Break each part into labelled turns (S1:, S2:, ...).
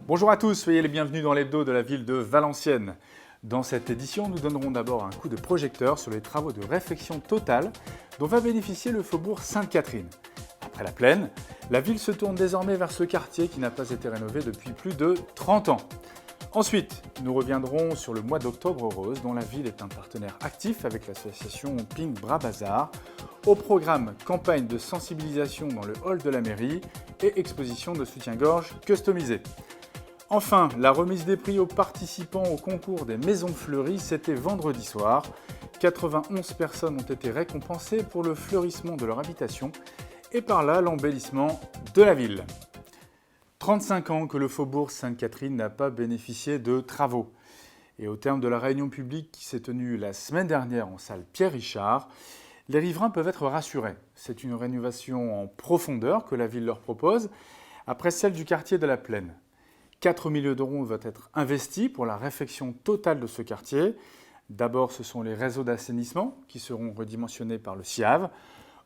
S1: Bonjour à tous, soyez les bienvenus dans l'hebdo de la ville de Valenciennes. Dans cette édition, nous donnerons d'abord un coup de projecteur sur les travaux de réfection totale dont va bénéficier le faubourg Sainte-Catherine. Après la plaine, la ville se tourne désormais vers ce quartier qui n'a pas été rénové depuis plus de 30 ans. Ensuite, nous reviendrons sur le mois d'Octobre Rose, dont la ville est un partenaire actif avec l'association Pink Bras Bazar, au programme campagne de sensibilisation dans le hall de la mairie et exposition de soutien-gorge customisé. Enfin, la remise des prix aux participants au concours des Maisons Fleuries, c'était vendredi soir. 91 personnes ont été récompensées pour le fleurissement de leur habitation et par là l'embellissement de la ville. 35 ans que le faubourg Sainte-Catherine n'a pas bénéficié de travaux. Et au terme de la réunion publique qui s'est tenue la semaine dernière en salle Pierre-Richard, les riverains peuvent être rassurés. C'est une rénovation en profondeur que la ville leur propose, après celle du quartier de la Plaine. 4 millions d'euros vont être investis pour la réfection totale de ce quartier. D'abord, ce sont les réseaux d'assainissement qui seront redimensionnés par le SIAV.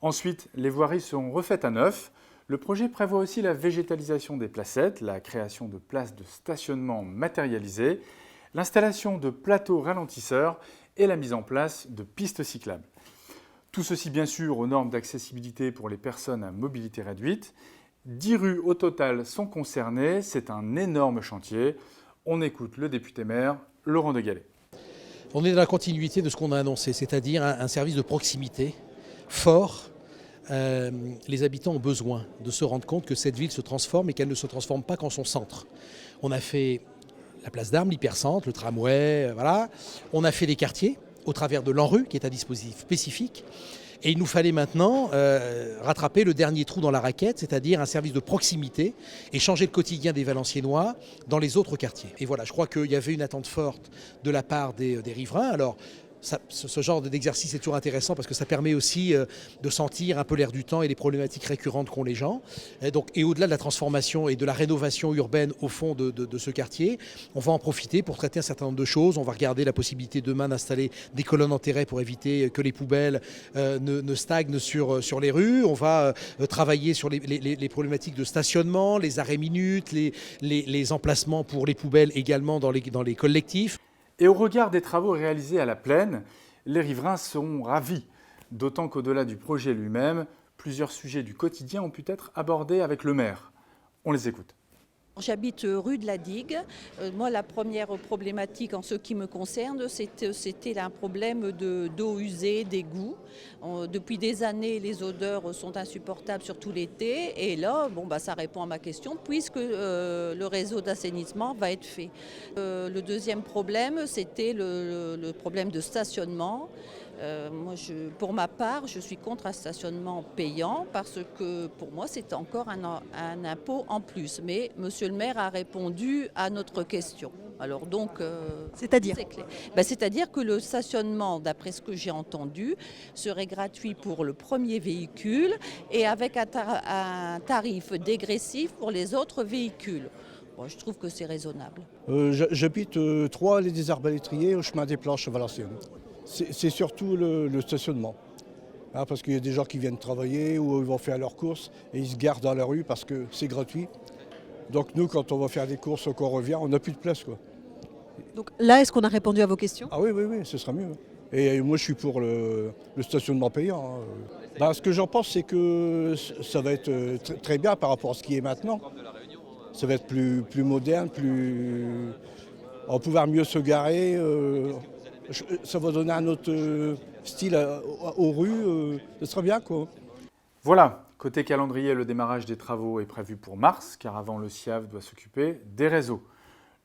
S1: Ensuite, les voiries seront refaites à neuf. Le projet prévoit aussi la végétalisation des placettes, la création de places de stationnement matérialisées, l'installation de plateaux ralentisseurs et la mise en place de pistes cyclables. Tout ceci bien sûr aux normes d'accessibilité pour les personnes à mobilité réduite. 10 rues au total sont concernées, c'est un énorme chantier. On écoute le député-maire Laurent de Gallet.
S2: On est dans la continuité de ce qu'on a annoncé, c'est-à-dire un service de proximité fort. Les habitants ont besoin de se rendre compte que cette ville se transforme et qu'elle ne se transforme pas qu'en son centre. On a fait la place d'Armes, l'hypercentre, le tramway, voilà. On a fait les quartiers au travers de l'ANRU, qui est un dispositif spécifique. Et il nous fallait maintenant rattraper le dernier trou dans la raquette, c'est-à-dire un service de proximité et changer le quotidien des Valenciennois dans les autres quartiers. Et voilà, je crois qu'il y avait une attente forte de la part des riverains. Alors, ce genre d'exercice est toujours intéressant parce que ça permet aussi de sentir un peu l'air du temps et les problématiques récurrentes qu'ont les gens. Et au-delà de la transformation et de la rénovation urbaine au fond de ce quartier, on va en profiter pour traiter un certain nombre de choses. On va regarder la possibilité demain d'installer des colonnes enterrées pour éviter que les poubelles ne stagnent sur les rues. On va travailler sur les problématiques de stationnement, les arrêts minutes, les emplacements pour les poubelles également dans les collectifs.
S1: Et au regard des travaux réalisés à la Plaine, les riverains seront ravis. D'autant qu'au-delà du projet lui-même, plusieurs sujets du quotidien ont pu être abordés avec le maire. On les écoute.
S3: J'habite rue de la Digue. Moi, la première problématique en ce qui me concerne, c'était un problème d'eau usée, d'égout. Depuis des années, les odeurs sont insupportables, surtout l'été. Et là, ça répond à ma question, puisque le réseau d'assainissement va être fait. Le deuxième problème, c'était le problème de stationnement. Pour ma part, je suis contre un stationnement payant parce que pour moi, c'est encore un impôt en plus. Mais monsieur le maire a répondu à notre question. Alors donc,
S4: c'est-à-dire
S3: c'est clair. C'est-à-dire que le stationnement, d'après ce que j'ai entendu, serait gratuit pour le premier véhicule et avec un tarif dégressif pour les autres véhicules. Bon, je trouve que c'est raisonnable.
S5: J'habite 3 allées des Arbalétriers au chemin des Planches à Valenciennes. C'est surtout le stationnement. Parce qu'il y a des gens qui viennent travailler ou ils vont faire leurs courses et ils se garent dans la rue parce que c'est gratuit. Donc nous, quand on va faire des courses ou qu'on revient, on n'a plus de place, quoi.
S4: Donc là, est-ce qu'on a répondu à vos questions?
S5: Ah oui, ce sera mieux. Et moi, je suis pour le stationnement payant. Ce que j'en pense, c'est que ça va être très bien par rapport à ce qui est maintenant. Ça va être plus moderne, on va pouvoir mieux se garer. Ça va donner un autre style aux rues, ce sera bien, quoi.
S1: Voilà, côté calendrier, le démarrage des travaux est prévu pour mars, car avant le SIAV doit s'occuper des réseaux.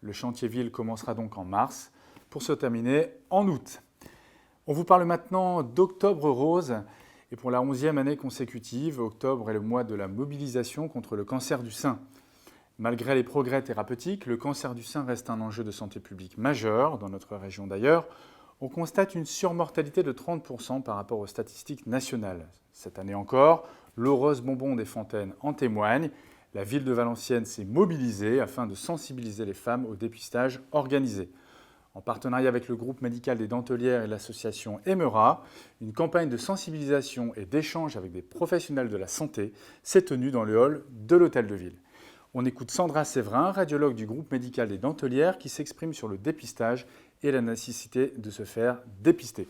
S1: Le chantier ville commencera donc en mars, pour se terminer en août. On vous parle maintenant d'Octobre Rose, et pour la 11e année consécutive, octobre est le mois de la mobilisation contre le cancer du sein. Malgré les progrès thérapeutiques, le cancer du sein reste un enjeu de santé publique majeur, dans notre région d'ailleurs. On constate une surmortalité de 30% par rapport aux statistiques nationales. Cette année encore, l'eau rose bonbon des fontaines en témoigne. La ville de Valenciennes s'est mobilisée afin de sensibiliser les femmes au dépistage organisé. En partenariat avec le groupe médical des Dentelières et l'association Emera, une campagne de sensibilisation et d'échange avec des professionnels de la santé s'est tenue dans le hall de l'hôtel de ville. On écoute Sandra Séverin, radiologue du groupe médical des Dentelières, qui s'exprime sur le dépistage et la nécessité de se faire dépister.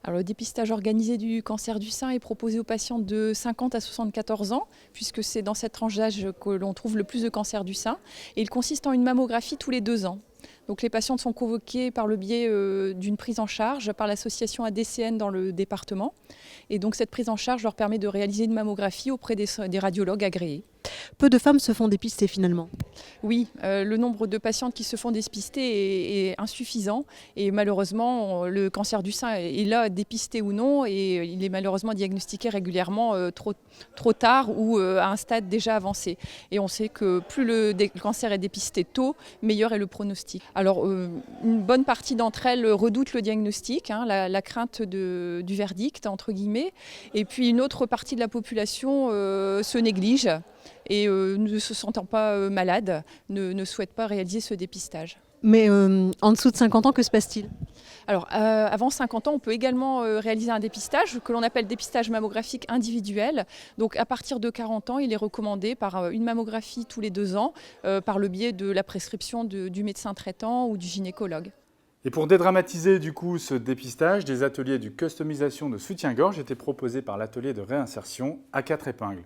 S6: Alors, le dépistage organisé du cancer du sein est proposé aux patients de 50 à 74 ans, puisque c'est dans cette tranche d'âge que l'on trouve le plus de cancer du sein. Et il consiste en une mammographie tous les 2 ans. Donc les patientes sont convoquées par le biais d'une prise en charge par l'association ADCN dans le département. Et donc cette prise en charge leur permet de réaliser une mammographie auprès des radiologues agréés.
S4: Peu de femmes se font dépister finalement.
S6: Oui, le nombre de patientes qui se font dépister est insuffisant et malheureusement le cancer du sein est là, dépisté ou non, et il est malheureusement diagnostiqué régulièrement trop tard ou à un stade déjà avancé. Et on sait que plus le cancer est dépisté tôt, meilleur est le pronostic. Alors une bonne partie d'entre elles redoutent le diagnostic, la crainte du verdict entre guillemets, et puis une autre partie de la population se néglige et ne se sentant pas malade, ne souhaite pas réaliser ce dépistage.
S4: Mais en dessous de 50 ans, que se passe-t-il ?
S6: Alors, avant 50 ans, on peut également réaliser un dépistage que l'on appelle dépistage mammographique individuel. Donc, à partir de 40 ans, il est recommandé par une mammographie tous les 2 ans, par le biais de la prescription du médecin traitant ou du gynécologue.
S1: Et pour dédramatiser du coup ce dépistage, des ateliers de customisation de soutien-gorge étaient proposés par l'atelier de réinsertion à 4 épingles.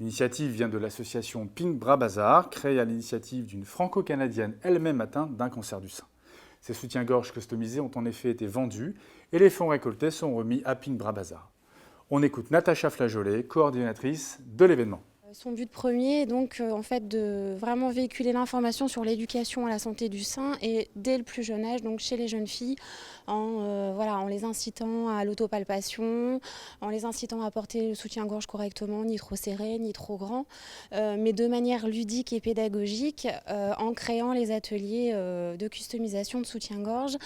S1: L'initiative vient de l'association Pink Bras Bazar, créée à l'initiative d'une franco-canadienne elle-même atteinte d'un cancer du sein. Ces soutiens-gorge customisés ont en effet été vendus et les fonds récoltés sont remis à Pink Bras Bazar. On écoute Natacha Flageolet, coordinatrice de l'événement.
S7: Son but premier est donc en fait de vraiment véhiculer l'information sur l'éducation à la santé du sein et dès le plus jeune âge, donc chez les jeunes filles, en les incitant à l'autopalpation, en les incitant à porter le soutien-gorge correctement, ni trop serré, ni trop grand, mais de manière ludique et pédagogique, en créant les ateliers de customisation de soutien-gorge.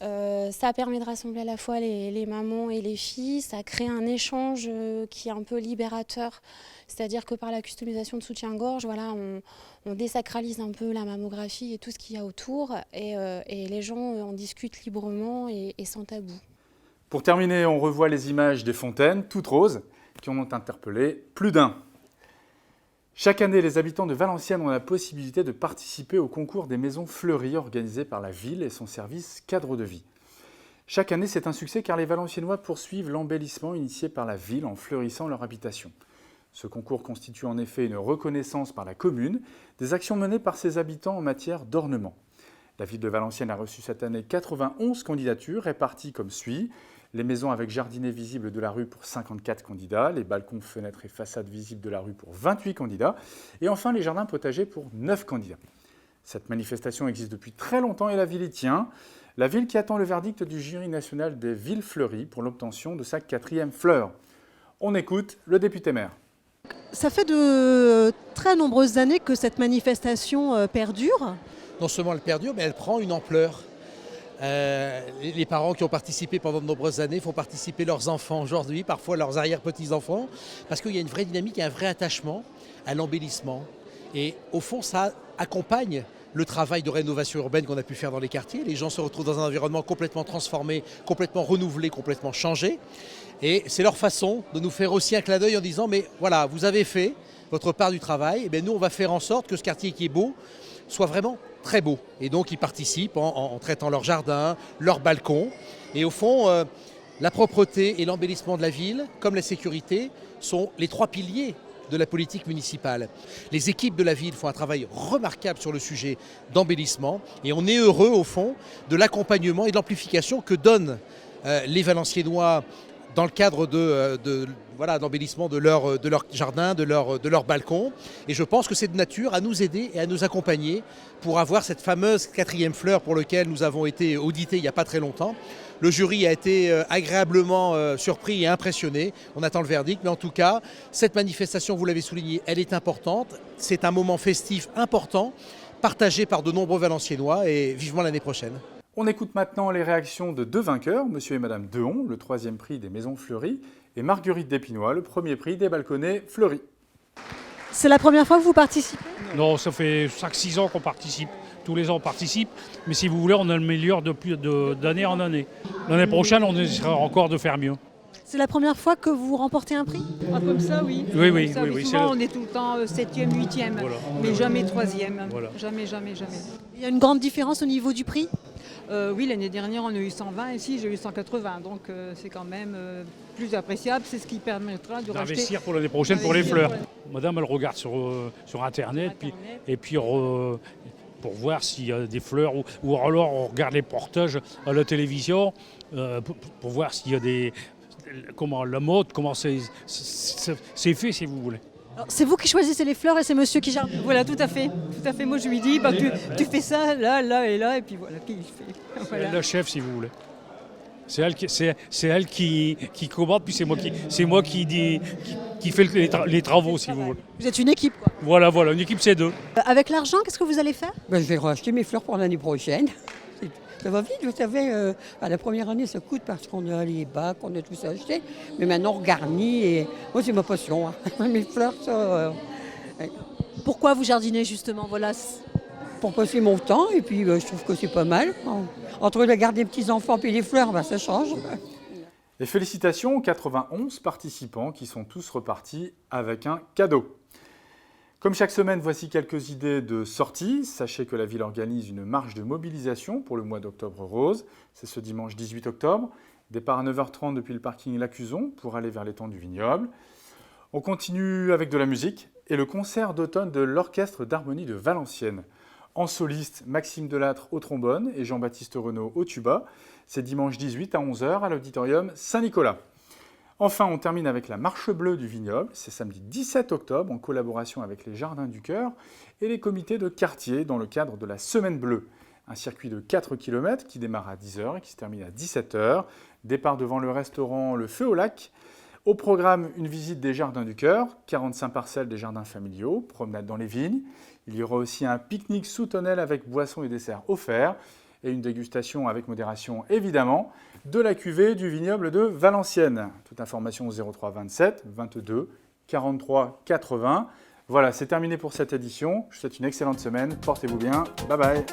S7: Ça permet de rassembler à la fois les mamans et les filles, ça crée un échange qui est un peu libérateur. C'est-à-dire que par la customisation de soutien-gorge, on désacralise un peu la mammographie et tout ce qu'il y a autour et les gens en discutent librement et sans tabou.
S1: Pour terminer, on revoit les images des fontaines, toutes roses, qui en ont interpellé plus d'un. Chaque année, les habitants de Valenciennes ont la possibilité de participer au concours des maisons fleuries organisé par la ville et son service cadre de vie. Chaque année, c'est un succès car les Valenciennois poursuivent l'embellissement initié par la ville en fleurissant leur habitation. Ce concours constitue en effet une reconnaissance par la commune des actions menées par ses habitants en matière d'ornement. La ville de Valenciennes a reçu cette année 91 candidatures réparties comme suit. Les maisons avec jardinet visible de la rue pour 54 candidats, les balcons, fenêtres et façades visibles de la rue pour 28 candidats et enfin les jardins potagers pour 9 candidats. Cette manifestation existe depuis très longtemps et la ville y tient. La ville qui attend le verdict du jury national des villes fleuries pour l'obtention de sa 4e fleur. On écoute le député-maire.
S4: Ça fait de très nombreuses années que cette manifestation perdure.
S2: Non seulement elle perdure, mais elle prend une ampleur. Les parents qui ont participé pendant de nombreuses années font participer leurs enfants aujourd'hui, parfois leurs arrière-petits-enfants, parce qu'il y a une vraie dynamique et un vrai attachement à l'embellissement. Et au fond, ça accompagne le travail de rénovation urbaine qu'on a pu faire dans les quartiers. Les gens se retrouvent dans un environnement complètement transformé, complètement renouvelé, complètement changé. Et c'est leur façon de nous faire aussi un clin d'œil en disant « mais voilà, vous avez fait votre part du travail, et bien nous on va faire en sorte que ce quartier qui est beau soit vraiment très beau ». Et donc ils participent en traitant leur jardin, leur balcon. Et au fond, la propreté et l'embellissement de la ville, comme la sécurité, sont les 3 piliers de la politique municipale. Les équipes de la ville font un travail remarquable sur le sujet d'embellissement et on est heureux au fond de l'accompagnement et de l'amplification que donnent les Valenciennois dans le cadre d'embellissement de leur jardin, de leur balcon. Et je pense que c'est de nature à nous aider et à nous accompagner pour avoir cette fameuse 4e fleur pour laquelle nous avons été audités il n'y a pas très longtemps. Le jury a été agréablement surpris et impressionné. On attend le verdict, mais en tout cas, cette manifestation, vous l'avez souligné, elle est importante. C'est un moment festif important, partagé par de nombreux Valenciennois et vivement l'année prochaine.
S1: On écoute maintenant les réactions de 2 vainqueurs, monsieur et madame Dehon, le 3e prix des Maisons Fleuries, et Marguerite Despinois, le 1er prix des Balconnets Fleuris.
S4: C'est la première fois que vous participez ?
S8: Non, ça fait 5-6 ans qu'on participe. Tous les ans on participe, mais si vous voulez, on améliore d'année en année. L'année prochaine, on essaiera encore de faire mieux.
S4: C'est la première fois que vous remportez un prix?
S9: Ah, comme ça, oui.
S8: Oui,
S9: Comme ça,
S8: oui.
S9: Souvent, on est tout le temps 7e, 8e,
S8: Voilà.
S9: mais jamais 3e.
S8: Voilà.
S9: Jamais, jamais, jamais.
S4: Il y a une grande différence au niveau du prix?
S9: Oui, l'année dernière, on a eu 120, ici, j'ai eu 180. Donc, c'est quand même plus appréciable. C'est ce qui permettra de racheter.
S8: D'investir pour l'année prochaine pour les fleurs.
S9: Voilà.
S8: Madame, elle regarde sur Internet, et puis pour voir s'il y a des fleurs, ou alors on regarde les portages à la télévision pour voir s'il y a la mode, comment c'est fait, si vous voulez.
S4: Alors, c'est vous qui choisissez les fleurs et c'est monsieur qui jardine?
S9: Voilà, tout à fait. Tout à fait. Moi, je lui dis, tu fais ça, là, là et là, et puis voilà, qui il fait.
S8: C'est
S9: Voilà.
S8: elle la chef, si vous voulez. C'est elle qui commande, puis c'est moi qui fait les travaux, si vous voulez.
S4: Vous êtes une équipe, quoi.
S8: Voilà, une équipe c'est deux.
S4: Avec l'argent, qu'est-ce que vous allez faire?
S10: Je vais racheter mes fleurs pour l'année prochaine. Ça va vite, vous savez, à la première année ça coûte parce qu'on a les bacs, on a tout ça acheté. Mais maintenant on garnit et moi c'est ma passion. Hein. Mes fleurs, ça...
S4: Pourquoi vous jardinez justement? Voilà.
S10: Pour passer mon temps et puis je trouve que c'est pas mal. Entre la garde des petits-enfants et les fleurs, ça change.
S1: Et félicitations aux 91 participants qui sont tous repartis avec un cadeau. Comme chaque semaine, voici quelques idées de sorties. Sachez que la ville organise une marche de mobilisation pour le mois d'Octobre Rose. C'est ce dimanche 18 octobre. Départ à 9h30 depuis le parking L'Acuson pour aller vers l'étang du Vignoble. On continue avec de la musique et le concert d'automne de l'Orchestre d'harmonie de Valenciennes. En soliste, Maxime Delattre au trombone et Jean-Baptiste Renaud au tuba. C'est dimanche 18 à 11h à l'auditorium Saint-Nicolas. Enfin, on termine avec la Marche Bleue du Vignoble. C'est samedi 17 octobre en collaboration avec les Jardins du Cœur et les comités de quartier dans le cadre de la Semaine Bleue. Un circuit de 4 km qui démarre à 10h et qui se termine à 17h. Départ devant le restaurant Le Feu au Lac. Au programme, une visite des Jardins du Cœur, 45 parcelles des jardins familiaux, promenade dans les vignes. Il y aura aussi un pique-nique sous tonnelle avec boissons et desserts offerts et une dégustation avec modération évidemment de la cuvée du vignoble de Valenciennes. Toute information au 03 27 22 43 80. Voilà, c'est terminé pour cette édition. Je vous souhaite une excellente semaine. Portez-vous bien. Bye bye.